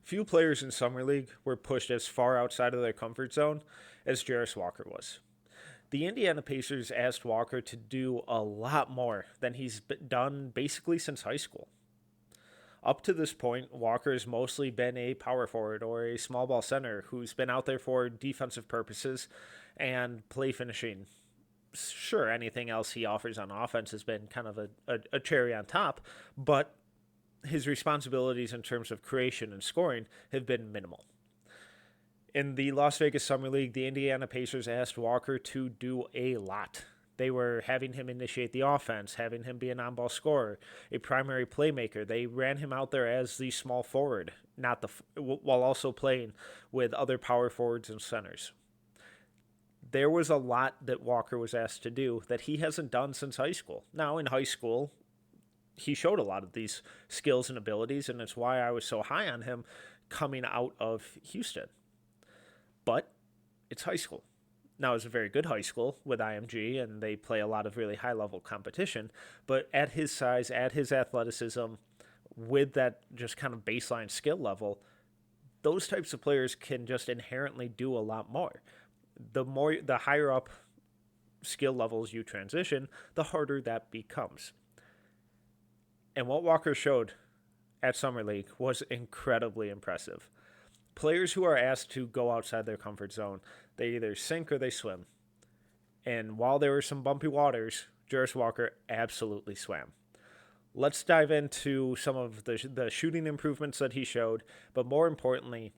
Few players in Summer League were pushed as far outside of their comfort zone as Jarace Walker was. The Indiana Pacers asked Walker to do a lot more than he's done basically since high school. Up to this point, Walker has mostly been a power forward or a small ball center who's been out there for defensive purposes and play finishing. Sure, anything else he offers on offense has been kind of a cherry on top, but his responsibilities in terms of creation and scoring have been minimal. In the Las Vegas Summer League, the Indiana Pacers asked Walker to do a lot. They were having him initiate the offense, having him be an on-ball scorer, a primary playmaker. They ran him out there as the small forward, not the while also playing with other power forwards and centers. There was a lot that Walker was asked to do that he hasn't done since high school. Now, in high school, he showed a lot of these skills and abilities, and it's why I was so high on him coming out of Houston. But it's high school. Now, it's a very good high school with IMG, and they play a lot of really high-level competition. But at his size, at his athleticism, with that just kind of baseline skill level, those types of players can just inherently do a lot more. The higher up skill levels you transition, the harder that becomes. And what Walker showed at Summer League was incredibly impressive. Players who are asked to go outside their comfort zone, they either sink or they swim. And while there were some bumpy waters, Jarace Walker absolutely swam. Let's dive into some of the shooting improvements that he showed, but more importantly,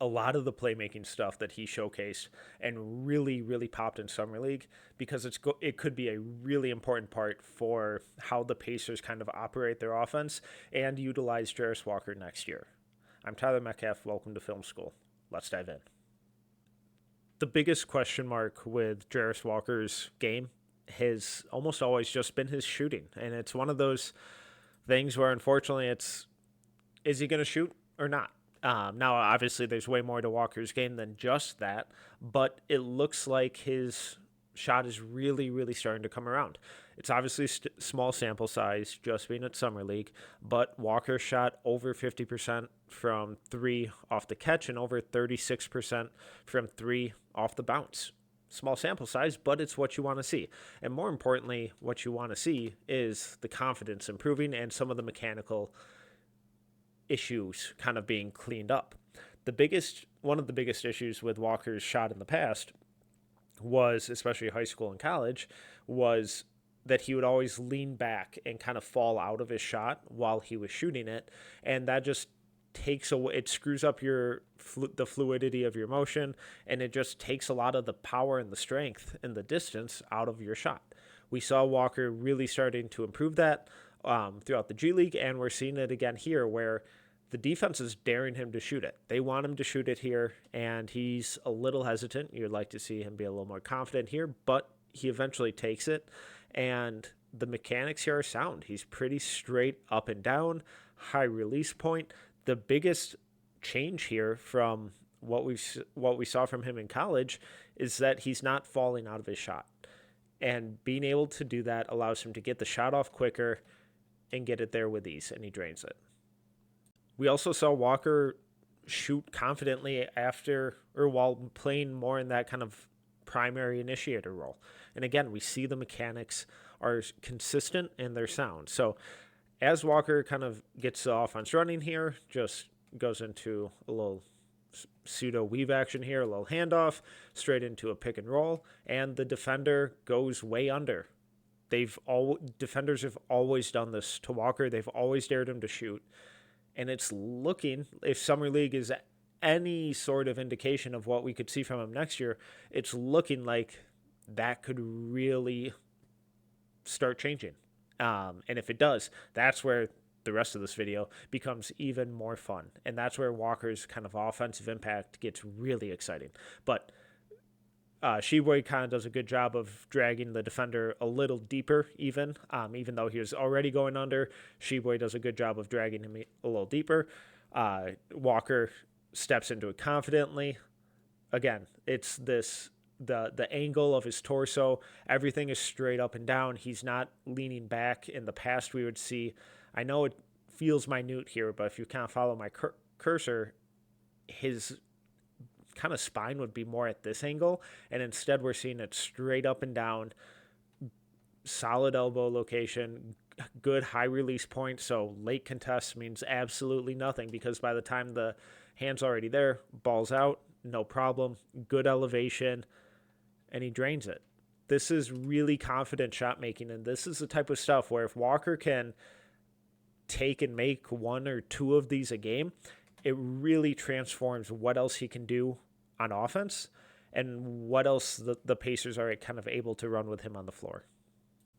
a lot of the playmaking stuff that he showcased and really popped in Summer League, because it could be a really important part for how the Pacers kind of operate their offense and utilize Jarace Walker next year. I'm Tyler Metcalf. Welcome to Film School. Let's dive in. The biggest question mark with Jarace Walker's game has almost always just been his shooting, and it's one of those things where unfortunately is he going to shoot or not? Now, obviously, there's way more to Walker's game than just that, but it looks like his shot is really starting to come around. It's obviously small sample size, just being at Summer League, but Walker shot over 50% from three off the catch and over 36% from three off the bounce. Small sample size, but it's what you want to see. And more importantly, what you want to see is the confidence improving and some of the mechanical issues kind of being cleaned up. One of the biggest issues with Walker's shot in the past was, especially high school and college, was that he would always lean back and kind of fall out of his shot while he was shooting it, and that just it screws up the fluidity of your motion, and it just takes a lot of the power and the strength and the distance out of your shot. We saw Walker really starting to improve that throughout the G League, and we're seeing it again here where the defense is daring him to shoot it. They want him to shoot it here, and he's a little hesitant. You'd like to see him be a little more confident here, but he eventually takes it, and the mechanics here are sound. He's pretty straight up and down, high release point. The biggest change here from what we saw from him in college is that he's not falling out of his shot. And being able to do that allows him to get the shot off quicker and get it there with ease, and he drains it. We also saw Walker shoot confidently while playing more in that kind of primary initiator role. And again, we see the mechanics are consistent and they're sound. So as Walker kind of gets the offense running here, just goes into a little pseudo weave action here, a little handoff, straight into a pick and roll, and the defender goes way under. Defenders have always done this to Walker. They've always dared him to shoot. And it's looking, if Summer League is any sort of indication of what we could see from him next year, it's looking like that could really start changing. And if it does, that's where the rest of this video becomes even more fun. And that's where Walker's kind of offensive impact gets really exciting. But Sheboy kind of does a good job of dragging the defender a little deeper, even though he was already going under. Sheboy does a good job of dragging him a little deeper. Walker steps into it confidently. Again, it's the angle of his torso. Everything is straight up and down. He's not leaning back. In the past, we would see, I know it feels minute here, but if you kind of follow my cursor, his kind of spine would be more at this angle, and instead we're seeing it straight up and down, solid elbow location, good high release point. So late contest means absolutely nothing, because by the time the hand's already there, ball's out, no problem, good elevation, and he drains it. This is really confident shot making, and this is the type of stuff where if Walker can take and make one or two of these a game, it really transforms what else he can do on offense and what else the Pacers are kind of able to run with him on the floor.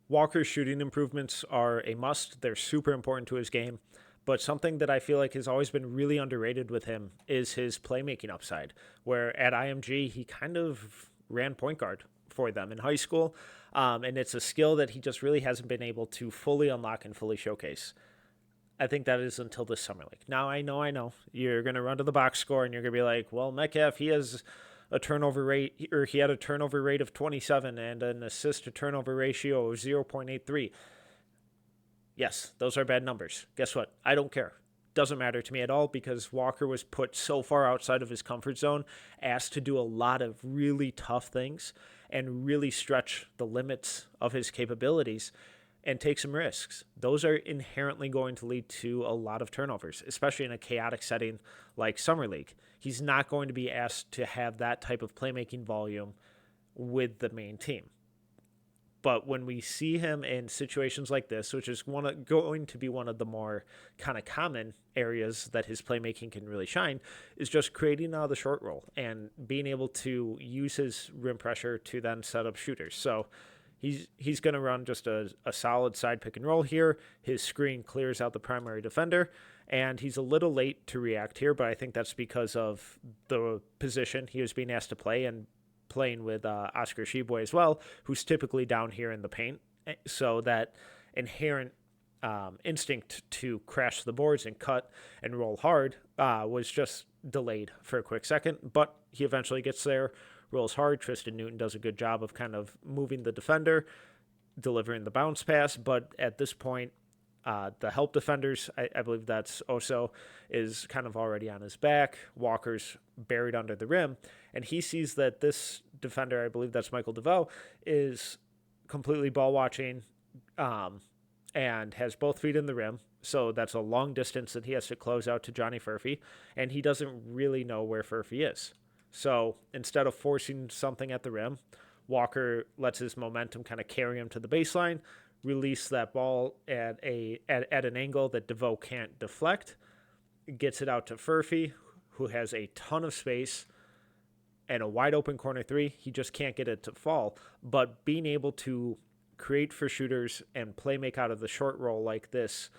Walker's shooting improvements are a must. They're super important to his game, but something that I feel like has always been really underrated with him is his playmaking upside, where at IMG, he kind of ran point guard for them in high school, and it's a skill that he just really hasn't been able to fully unlock and fully showcase. I think that is until this summer league. Now, I know. You're going to run to the box score and you're going to be like, well, Metcalf, he has a turnover rate, or he had a turnover rate of 27 and an assist to turnover ratio of 0.83. Yes, those are bad numbers. Guess what? I don't care. Doesn't matter to me at all, because Walker was put so far outside of his comfort zone, asked to do a lot of really tough things and really stretch the limits of his capabilities and take some risks. Those are inherently going to lead to a lot of turnovers, especially in a chaotic setting like Summer League. He's not going to be asked to have that type of playmaking volume with the main team. But when we see him in situations like this, which is going to be one of the more kind of common areas that his playmaking can really shine, is just creating the short roll and being able to use his rim pressure to then set up shooters. So he's going to run just a solid side pick and roll here. His screen clears out the primary defender, and he's a little late to react here, but I think that's because of the position he was being asked to play and playing with Oscar Tshiebwe as well, who's typically down here in the paint. So that inherent instinct to crash the boards and cut and roll hard was just delayed for a quick second, but he eventually gets there, rolls hard. Tristan Newton does a good job of kind of moving the defender, delivering the bounce pass, but at this point, the help defenders, I believe that's Oso, is kind of already on his back. Walker's buried under the rim, and he sees that this defender, I believe that's Michael DeVoe, is completely ball watching and has both feet in the rim. So that's a long distance that he has to close out to Johnny Furphy, and he doesn't really know where Furphy is. So instead of forcing something at the rim, Walker lets his momentum kind of carry him to the baseline, release that ball at an angle that DeVoe can't deflect, gets it out to Furphy, who has a ton of space and a wide open corner three. He just can't get it to fall. But being able to create for shooters and play make out of the short roll like this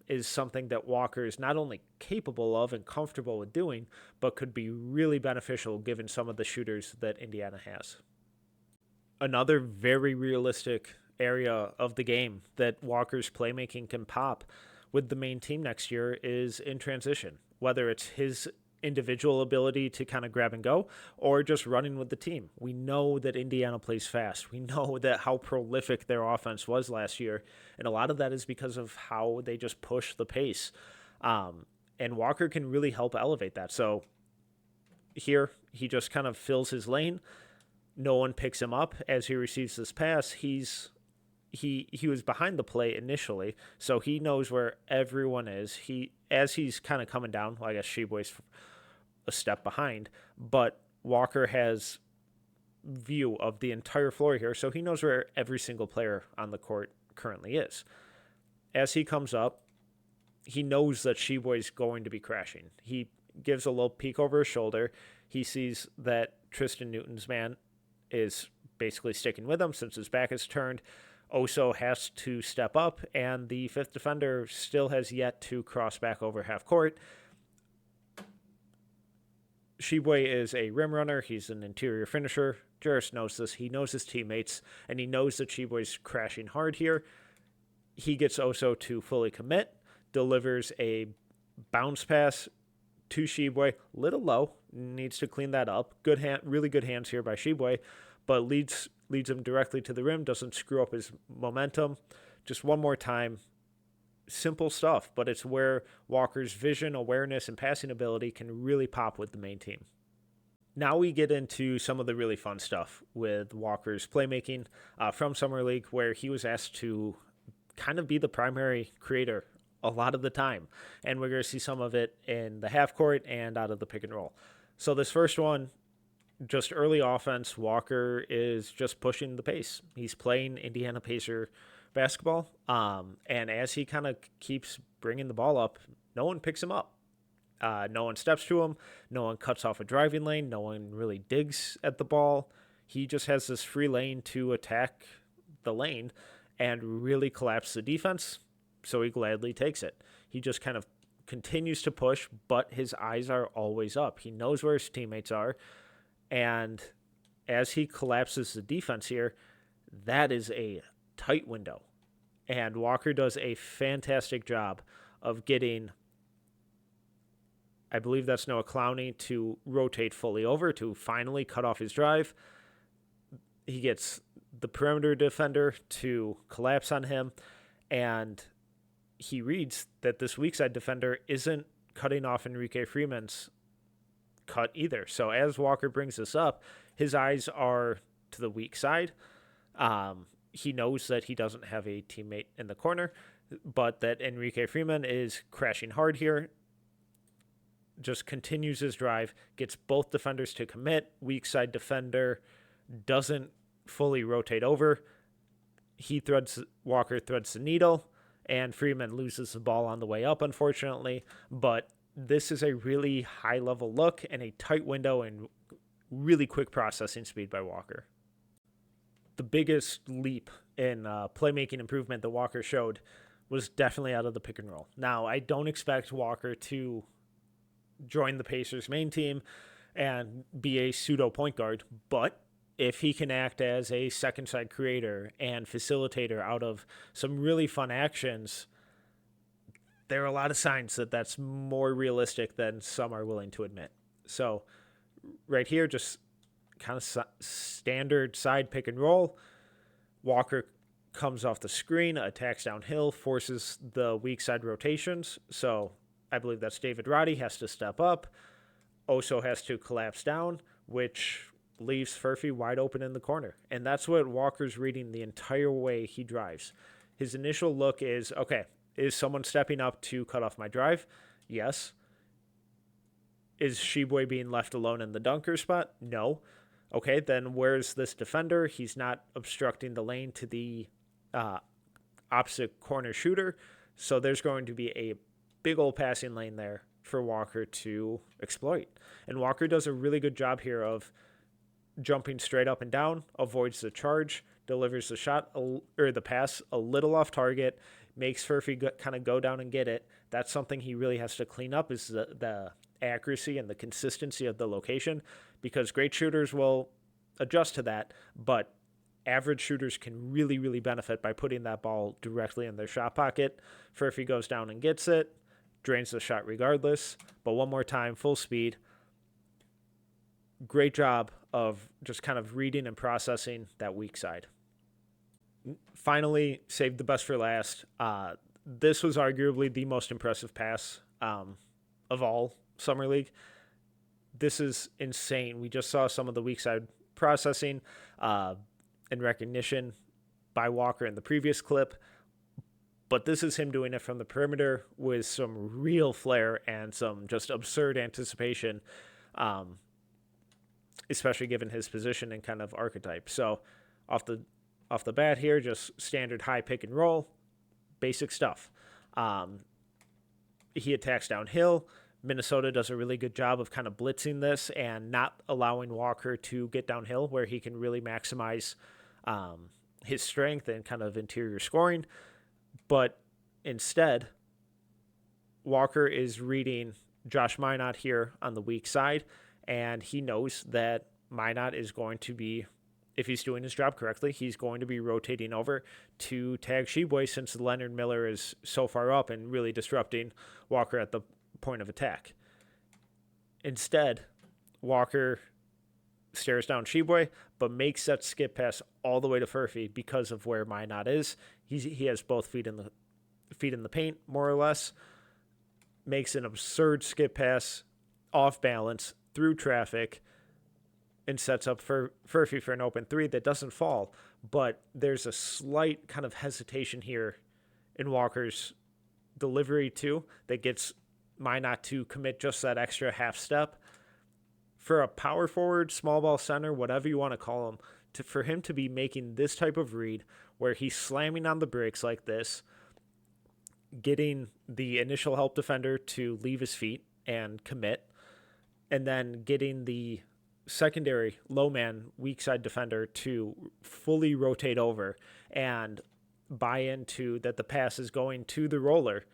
is something that Walker is not only capable of and comfortable with doing, but could be really beneficial given some of the shooters that Indiana has. Another very realistic area of the game that Walker's playmaking can pop with the main team next year is in transition, whether it's his individual ability to kind of grab and go or just running with the team. We know that Indiana plays fast. We know that how prolific their offense was last year, and a lot of that is because of how they just push the pace. And Walker can really help elevate that. So here, he just kind of fills his lane. No one picks him up as he receives this pass. He was behind the play initially, so he knows where everyone is. As he's kind of coming down, well, I guess Tshiebwe's a step behind, but Walker has view of the entire floor here, so he knows where every single player on the court currently is. As he comes up, he knows that Tshiebwe's going to be crashing. He gives a little peek over his shoulder. He sees that Tristan Newton's man is basically sticking with him since his back is turned. Oso has to step up, and the fifth defender still has yet to cross back over half court. Tshiebwe is a rim runner. He's an interior finisher. Jarace knows this. He knows his teammates, and he knows that Tshiebwe's crashing hard here. He gets Oso to fully commit, delivers a bounce pass to Tshiebwe. Little low, needs to clean that up. Really good hands here by Tshiebwe, but leads him directly to the rim, doesn't screw up his momentum. Just one more time, simple stuff, but it's where Walker's vision, awareness, and passing ability can really pop with the main team. Now we get into some of the really fun stuff with Walker's playmaking from Summer League, where he was asked to kind of be the primary creator a lot of the time. And we're going to see some of it in the half court and out of the pick and roll. So this first one, just early offense, Walker is just pushing the pace. He's playing Indiana Pacer basketball. And as he kind of keeps bringing the ball up, no one picks him up. No one steps to him. No one cuts off a driving lane. No one really digs at the ball. He just has this free lane to attack the lane and really collapse the defense. So he gladly takes it. He just kind of continues to push, but his eyes are always up. He knows where his teammates are. And as he collapses the defense here, that is a tight window. And Walker does a fantastic job of getting, I believe that's Noah Clowney, to rotate fully over to finally cut off his drive. He gets the perimeter defender to collapse on him, and he reads that this weak side defender isn't cutting off Enrique Freeman's cut either. So as Walker brings this up, his eyes are to the weak side. He knows that he doesn't have a teammate in the corner, but that Enrique Freeman is crashing hard here. Just continues his drive, gets both defenders to commit. Weak side defender doesn't fully rotate over. Walker threads the needle, and Freeman loses the ball on the way up, unfortunately. But this is a really high-level look and a tight window and really quick processing speed by Walker. The biggest leap in playmaking improvement that Walker showed was definitely out of the pick and roll. Now, I don't expect Walker to join the Pacers main team and be a pseudo point guard, but if he can act as a second side creator and facilitator out of some really fun actions, there are a lot of signs that that's more realistic than some are willing to admit. So right here, just kind of standard side pick and roll. Walker comes off the screen, attacks downhill, forces the weak side rotations. So I believe that's David Roddy has to step up. Oso has to collapse down, which leaves Furphy wide open in the corner. And that's what Walker's reading the entire way he drives. His initial look is, okay, is someone stepping up to cut off my drive? Yes. Is Sheboy being left alone in the dunker spot? No. Okay, then where's this defender? He's not obstructing the lane to the opposite corner shooter. So there's going to be a big old passing lane there for Walker to exploit. And Walker does a really good job here of jumping straight up and down, avoids the charge, delivers the shot or the pass a little off target, makes Furphy kind of go down and get it. That's something he really has to clean up, is the accuracy and the consistency of the location, because great shooters will adjust to that, but average shooters can really, really benefit by putting that ball directly in their shot pocket. Furphy goes down and gets it, drains the shot regardless, but one more time, full speed. Great job of just kind of reading and processing that weak side. Finally, saved the best for last. This was arguably the most impressive pass of all Summer League. This is insane. We just saw some of the weak side processing and recognition by Walker in the previous clip, but this is him doing it from the perimeter with some real flair and some just absurd anticipation, especially given his position and kind of archetype. So off the bat here, just standard high pick and roll, basic stuff. He attacks downhill. Minnesota does a really good job of kind of blitzing this and not allowing Walker to get downhill, where he can really maximize his strength and kind of interior scoring. But instead, Walker is reading Josh Minot here on the weak side, and he knows that Minot is going to be, if he's doing his job correctly, he's going to be rotating over to tag Sheboy, since Leonard Miller is so far up and really disrupting Walker at the point of attack. Instead, Walker stares down Sheboy, but makes that skip pass all the way to Furphy because of where Minot is. He has both feet feet in the paint, more or less, makes an absurd skip pass off balance through traffic and sets up for Furphy for an open three that doesn't fall. But there's a slight kind of hesitation here in Walker's delivery too that gets Minot to commit just that extra half step. For a power forward, small ball center, whatever you want to call him, for him to be making this type of read where he's slamming on the brakes like this, getting the initial help defender to leave his feet and commit, and then getting the secondary low man weak side defender to fully rotate over and buy into that the pass is going to the roller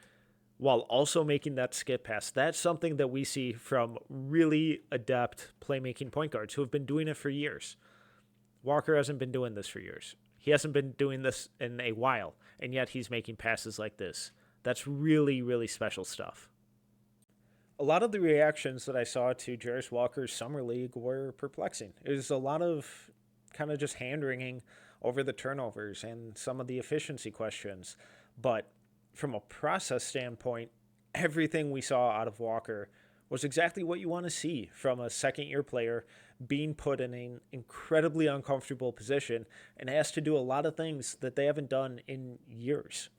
while also making that skip pass. That's something that we see from really adept playmaking point guards who have been doing it for years. Walker hasn't been doing this for years. He hasn't been doing this in a while, and yet he's making passes like this. That's really, really special stuff. A lot of the reactions that I saw to Jarace Walker's Summer League were perplexing. It was a lot of kind of just hand-wringing over the turnovers and some of the efficiency questions. But from a process standpoint, everything we saw out of Walker was exactly what you want to see from a second-year player being put in an incredibly uncomfortable position and asked to do a lot of things that they haven't done in years.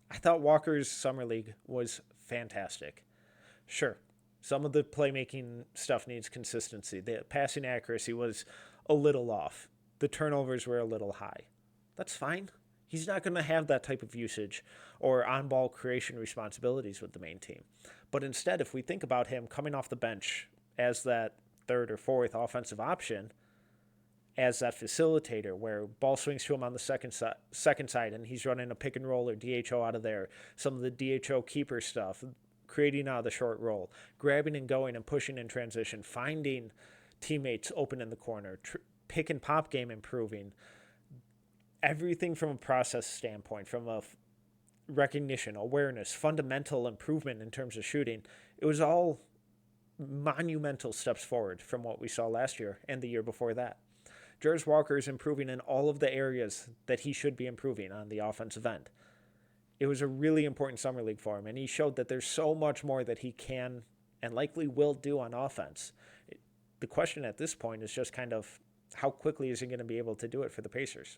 I thought Walker's Summer League was fantastic. Sure, some of the playmaking stuff needs consistency. The passing accuracy was a little off. The turnovers were a little high. That's fine. He's not going to have that type of usage or on-ball creation responsibilities with the main team. But instead, if we think about him coming off the bench as that third or fourth offensive option, as that facilitator where ball swings to him on the second side and he's running a pick and roll or DHO out of there, some of the DHO keeper stuff, creating out of the short roll, grabbing and going and pushing in transition, finding teammates open in the corner, pick and pop game improving, everything from a process standpoint, from a recognition, awareness, fundamental improvement in terms of shooting. It was all monumental steps forward from what we saw last year and the year before that. Jarace Walker is improving in all of the areas that he should be improving on the offensive end. It was a really important summer league for him, and he showed that there's so much more that he can and likely will do on offense. The question at this point is just kind of how quickly is he going to be able to do it for the Pacers?